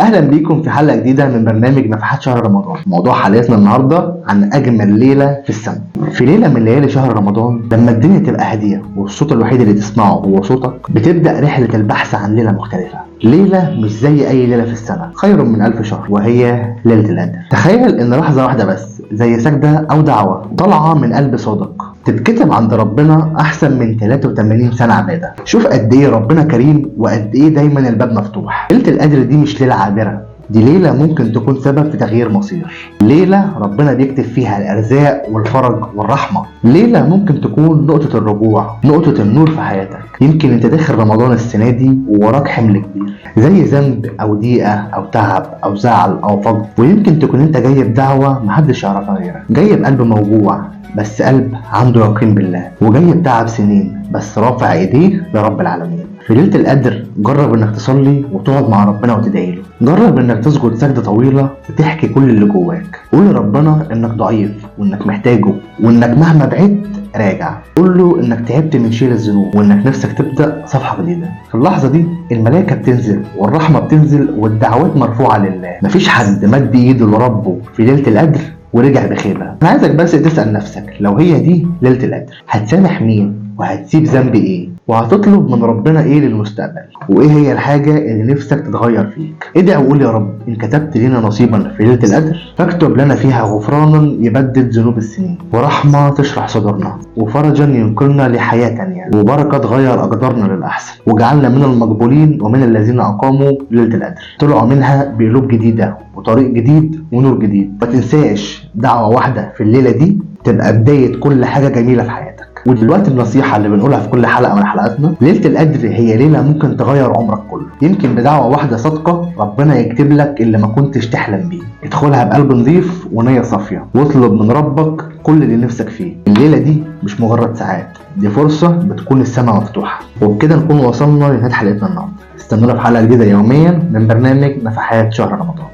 اهلا بيكم في حلقه جديده من برنامج نفحات شهر رمضان. موضوع حلقتنا النهارده عن اجمل ليله في السنه. في ليله من ليالي شهر رمضان لما الدنيا تبقى هاديه والصوت الوحيد اللي تسمعه هو صوتك، بتبدا رحله البحث عن ليله مختلفه، ليله مش زي اي ليله في السنه، خير من 1000 شهر، وهي ليله القدر. تخيل ان لحظه واحده بس زي سجده او دعوه طالعه من قلب صادق تتكتب عند ربنا احسن من 83 سنه عباده. شوف قد ايه ربنا كريم وقد ايه دايما الباب مفتوح. ليله القدر دي مش ليله عابره، دي ليله ممكن تكون سبب في تغيير مصير، ليله ربنا بيكتب فيها الارزاق والفرج والرحمه، ليله ممكن تكون نقطه الرجوع، نقطه النور في حياتك. يمكن انت داخل رمضان السنه دي ووراك حمل كبير زي ذنب او ضيقه او تعب او زعل او فقد، ويمكن تكون انت جاي بدعوه محدش يعرفها غيرك، جاي بقلب موجوع بس قلب عنده يقين بالله، وجاي بتعب سنين بس رافع ايديه لرب العالمين. في ليله القدر جرب انك تصلي وتقعد مع ربنا وتدعي له، جرب انك تسجد سجده طويله وتحكي كل اللي جواك، قول لربنا انك ضعيف وانك محتاجه وانك مهما بعدت راجع، قول له انك تعبت من شيل الذنوب وانك نفسك تبدا صفحه جديده. في اللحظه دي الملائكه بتنزل والرحمه بتنزل والدعوات مرفوعه لله. مفيش حد مد ايده لربه في ليله القدر ورجع بخيبه. انا عايزك بس تسال نفسك، لو هي دي ليله القدر هتسامح مين وهتسيب ذنب ايه وهتطلب من ربنا ايه للمستقبل، وايه هي الحاجه اللي نفسك تتغير فيك؟ ادعي وقول يا رب ان كتبت لنا نصيبا في ليله القدر فاكتب لنا فيها غفرانا يبدد ذنوب السنين، ورحمه تشرح صدورنا، وفرجا ينقلنا لحياه تانيه، وبركه تغير اقدارنا للاحسن، وجعلنا من المقبولين ومن الذين اقاموا ليله القدر طلعوا منها بقلوب جديده وطريق جديد ونور جديد. ما تنساش دعوه واحده في الليله دي تبقى بدايه كل حاجه جميله في حياتك. ودلوقتي النصيحة اللي بنقولها في كل حلقة من حلقاتنا، ليلة القدر هي ليلة ممكن تغير عمرك كله. يمكن بدعوة واحدة صادقة ربنا يكتب لك اللي ما كنتش تحلم بيه. ادخلها بقلب نظيف ونية صافية واطلب من ربك كل اللي نفسك فيه. الليلة دي مش مجرد ساعات، دي فرصة بتكون السماء مفتوحة. وبكده نكون وصلنا لنهاية حلقتنا النهاردة. استنونا في حلقة جديدة يوميا من برنامج نفحات شهر رمضان.